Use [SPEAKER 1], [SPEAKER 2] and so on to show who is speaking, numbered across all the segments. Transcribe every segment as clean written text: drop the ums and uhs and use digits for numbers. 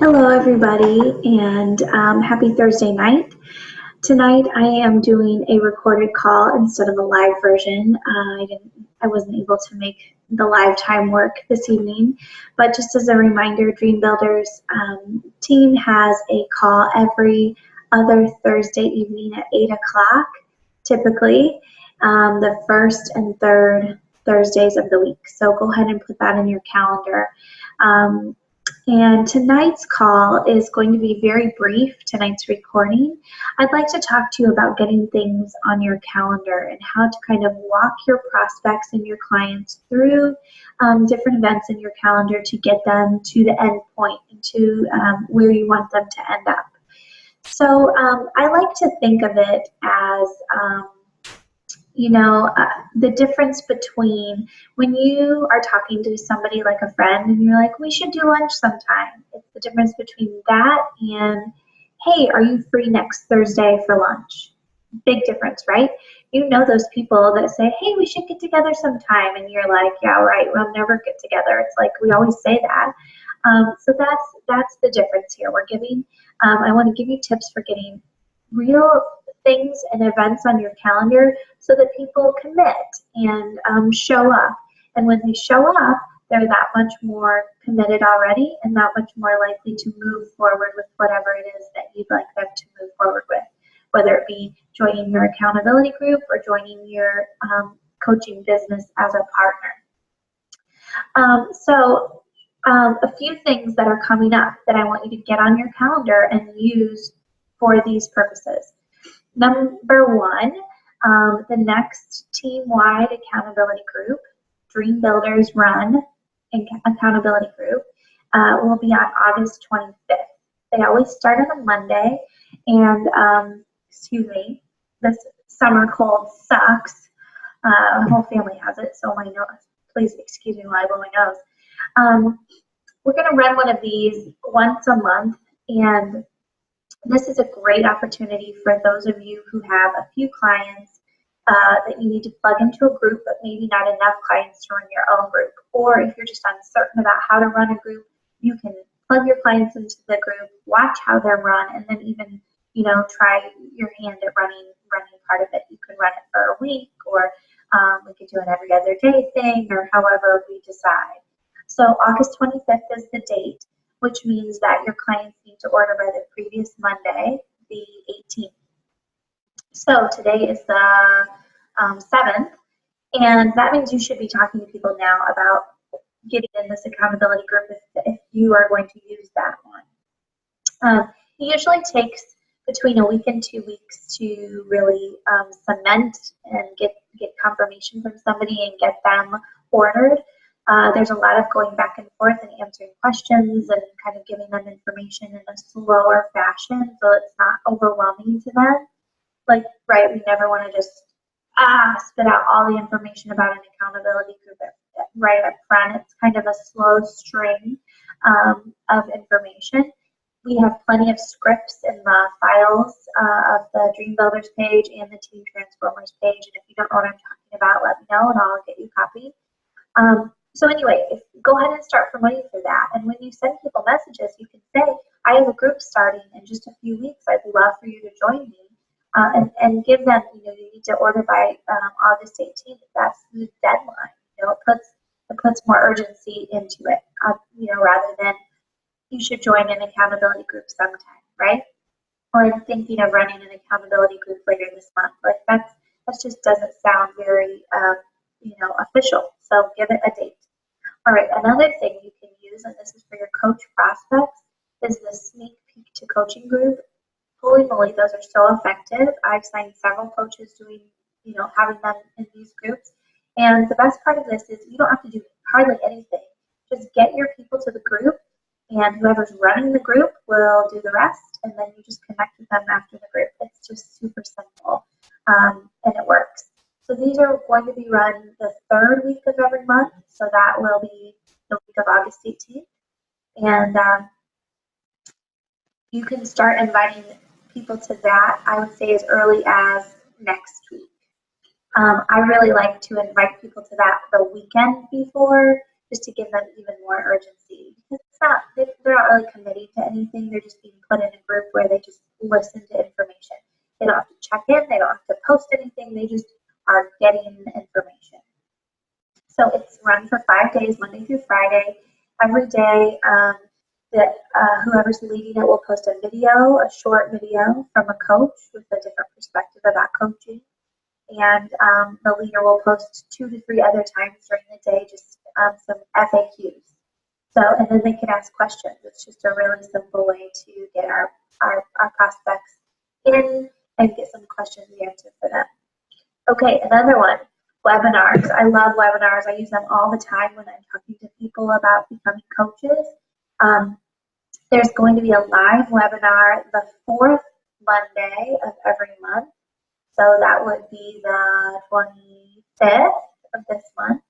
[SPEAKER 1] Hello, everybody, and happy Thursday night. Tonight, I am doing a recorded call instead of a live version. I wasn't able to make the live time work this evening, but just as a reminder, Dream Builders team has a call every other Thursday evening at 8 o'clock, typically the first and third Thursdays of the week. So go ahead and put that in your calendar. And tonight's call is going to be very brief, tonight's recording. I'd like to talk to you about getting things on your calendar and how to kind of walk your prospects and your clients through different events in your calendar to get them to the end point and to where you want them to end up. So I like to think of it as the difference between when you are talking to somebody like a friend and you're like, we should do lunch sometime. It's the difference between that and, hey, are you free next Thursday for lunch? Big difference, right? You know those people that say, hey, we should get together sometime. And you're like, yeah, right, we'll never get together. It's like we always say that. So that's the difference here. I want to give you tips for getting real things and events on your calendar so that people commit and show up. And when they show up, they're that much more committed already and that much more likely to move forward with whatever it is that you'd like them to move forward with, whether it be joining your accountability group or joining your coaching business as a partner. A few things that are coming up that I want you to get on your calendar and use for these purposes. Number one, the next team-wide accountability group, Dream Builders Run Accountability Group, will be on August 25th. They always start on a Monday, and this summer cold sucks. My whole family has it, so my nose, please excuse me while I blow my nose. We're going to run one of these once a month, and this is a great opportunity for those of you who have a few clients that you need to plug into a group, but maybe not enough clients to run your own group. Or if you're just uncertain about how to run a group, you can plug your clients into the group, watch how they're run, and then even try your hand at running part of it. You can run it for a week, or we could do an every other day thing, or however we decide. So August 25th is the date, which means that your clients need to order by the previous Monday, the 18th. So today is the 7th, and that means you should be talking to people now about getting in this accountability group if you are going to use that one. It usually takes between a week and 2 weeks to really cement and get confirmation from somebody and get them ordered. There's a lot of going back and forth and answering questions and kind of giving them information in a slower fashion so it's not overwhelming to them. Like, right, we never want to just spit out all the information about an accountability group right up front. It's kind of a slow string of information. We have plenty of scripts in the files of the Dream Builders page and the Team Transformers page. And if you don't know what I'm talking about, let me know and I'll get you a copy. So anyway, go ahead and start promoting for that. And when you send people messages, you can say, I have a group starting in just a few weeks. I'd love for you to join me. And give them, you need to order by August 18th. That's the deadline. It puts more urgency into it, rather than you should join an accountability group sometime, right? Or I'm thinking of running an accountability group later this month. Like that just doesn't sound very, official. So give it a date. All right, another thing you can use, and this is for your coach prospects, is the Sneak Peek to Coaching group. Holy moly, those are so effective. I've signed several coaches doing, having them in these groups. And the best part of this is you don't have to do hardly anything. Just get your people to the group, and whoever's running the group will do the rest, and then you just connect with them after the group. It's just super simple, and it works. So these are going to be run the third week of every month, so that will be the week of August 18th. And you can start inviting people to that, I would say, as early as next week. I really like to invite people to that the weekend before, just to give them even more urgency, because they're not really committing to anything. They're just being put in a group where they just listen to information. They don't have to check in. They don't have to post anything. They just are getting information. So it's run for 5 days, Monday through Friday. Every day, whoever's leading it will post a video, a short video from a coach with a different perspective about coaching. And the leader will post 2 to 3 other times during the day, just some FAQs. So, and then they can ask questions. It's just a really simple way to get our prospects in and get some questions answered for them. Okay, another one, webinars. I love webinars. I use them all the time when I'm talking to people about becoming coaches. There's going to be a live webinar the 4th Monday of every month. So that would be the 25th of this month.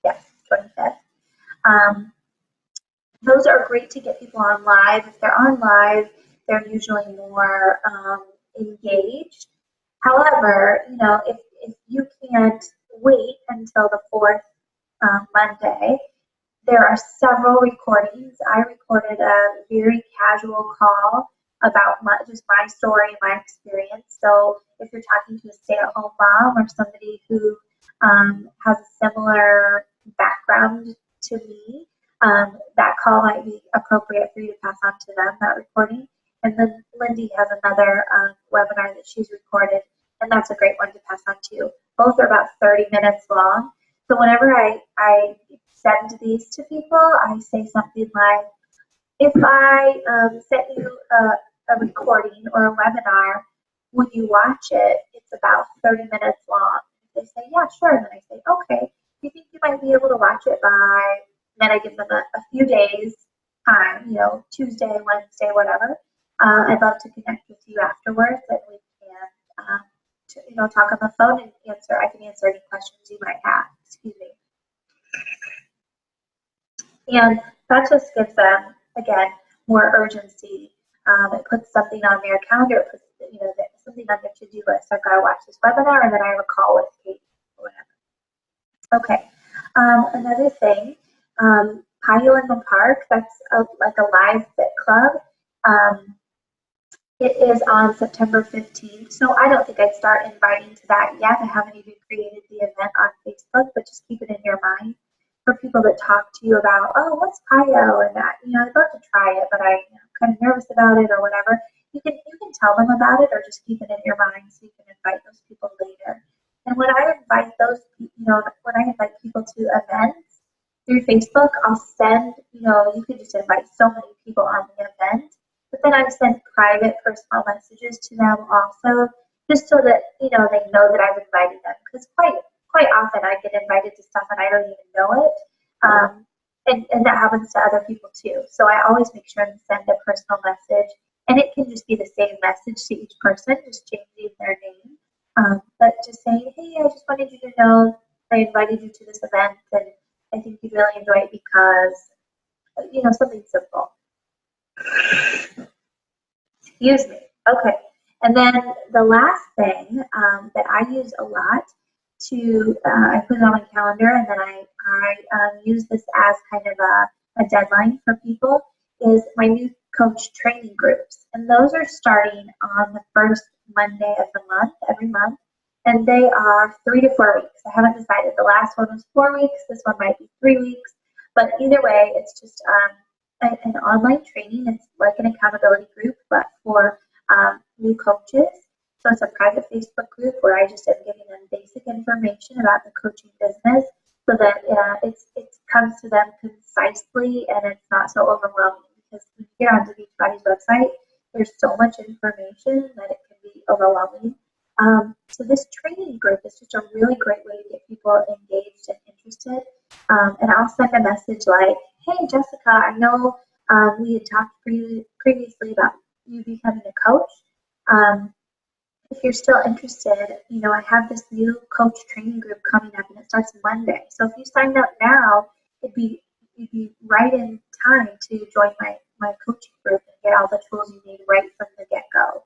[SPEAKER 1] Yes, 25th. Those are great to get people on live. If they're on live, they're usually more engaged. However, you know, if you can't wait until the 4th Monday, there are several recordings. I recorded a very casual call about just my story and my experience. So if you're talking to a stay-at-home mom or somebody who has a similar background to me, that call might be appropriate for you to pass on to them, that recording. And then Lindy has another webinar that she's recorded, and that's a great one to pass on too. Both are about 30 minutes long. So whenever I send these to people, I say something like, if I sent you a recording or a webinar, would you watch it? It's about 30 minutes long. If they say, yeah, sure. And then I say, okay, do you think you might be able to watch it by, then I give them a few days time, you know, Tuesday, Wednesday, whatever. I'd love to connect with you afterwards, and we can talk on the phone and I can answer any questions you might have. Excuse me. And that just gives them, again, more urgency. It puts something on their calendar. It puts, something on their to-do list. I've got to watch this webinar, and then I have a call with Kate or whatever. Okay. Another thing, Pioneer Park. That's like a live fit club. It is on September 15th, so I don't think I'd start inviting to that yet. I haven't even created the event on Facebook, but just keep it in your mind for people that talk to you about, oh, what's PIO and that. I'd love to try it, but I'm kind of nervous about it or whatever. You can tell them about it, or just keep it in your mind so you can invite those people later. And when I invite people to events through Facebook, I'll send, you can just invite so many people on the event. But then I send private personal messages to them also, just so that, they know that I've invited them. Because quite often I get invited to stuff and I don't even know it. And that happens to other people too. So I always make sure to send a personal message. And it can just be the same message to each person, just changing their name. But just saying, hey, I just wanted you to know I invited you to this event, and I think you'd really enjoy it because, something simple. Excuse me. Okay. And then the last thing that I use a lot I put it on my calendar, and then I use this as kind of a deadline for people, is my new coach training groups. And those are starting on the first Monday of the month, every month. And they are 3 to 4 weeks. I haven't decided. The last one was 4 weeks. This one might be 3 weeks. But either way, it's just an online training. It's like an accountability group, but for new coaches. So it's a private Facebook group where I just am giving them basic information about the coaching business, so that it comes to them concisely and it's not so overwhelming. Because when you get onto Beachbody's website, there's so much information that it can be overwhelming. So this training group is just a really great way to get people engaged and interested. And I'll send a message like, hey, Jessica, I know we had talked previously about you becoming a coach. If you're still interested, I have this new coach training group coming up, and it starts Monday. So if you signed up now, you'd be right in time to join my coaching group and get all the tools you need right from the get-go.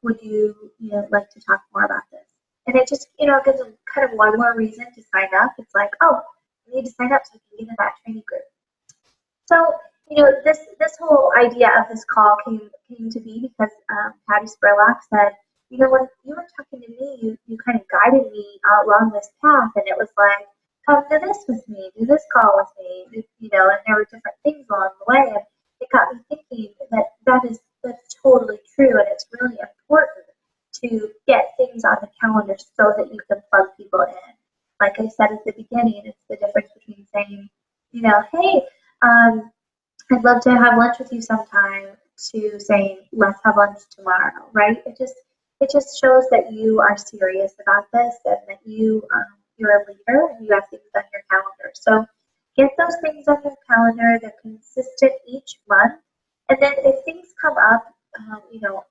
[SPEAKER 1] Would you like to talk more about this? And it just gives them kind of one more reason to sign up. It's like, oh, I need to sign up so I can get in that training group. So this whole idea of this call came to be because Patty Spurlock said, when you were talking to me, you kind of guided me along this path, and it was like, come to this with me, do this call with me, and there were different things along the way, and it got me thinking that's totally true, and it's really important to get things on the calendar so that you can plug people in. Like I said at the beginning, it's the difference between saying, hey, I'd love to have lunch with you sometime, to saying let's have lunch tomorrow, right? It just shows that you are serious about this and that you're a leader and you have things on your calendar. So get those things on your calendar. They're consistent each month, and then if things come up,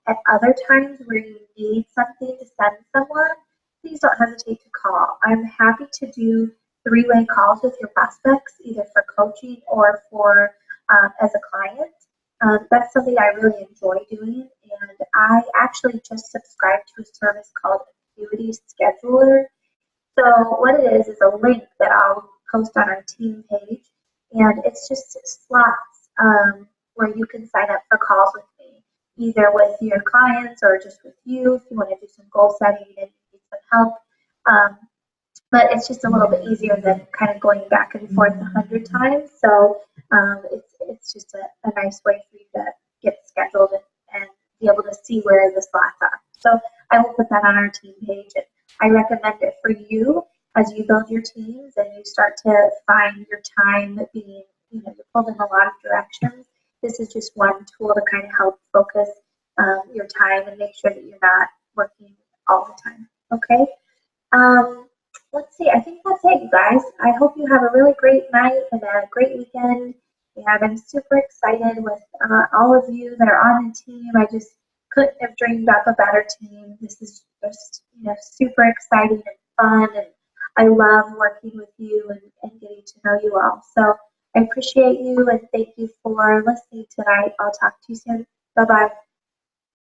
[SPEAKER 1] at other times where you need something to send someone, please don't hesitate to call. I'm happy to do three-way calls with your prospects, either for coaching or for as a client. That's something I really enjoy doing, and I actually just subscribed to a service called Acuity Scheduler. So what it is a link that I'll post on our team page, and it's just slots where you can sign up for calls with me, either with your clients or just with you if you want to do some goal setting and need some help. Um, but it's just a little bit easier than kind of going back and forth 100 times. So it's just a nice way for you to get scheduled and be able to see where the slots are. So I will put that on our team page, and I recommend it for you as you build your teams and you start to find your time being, you're pulled in a lot of directions. This is just one tool to kind of help focus your time and make sure that you're not working all the time. Okay. Let's see, I think that's it, you guys. I hope you have a really great night and a great weekend. And I'm super excited with all of you that are on the team. I just couldn't have dreamed up a better team. This is just, super exciting and fun. And I love working with you and getting to know you all. So I appreciate you and thank you for listening tonight. I'll talk to you soon. Bye-bye.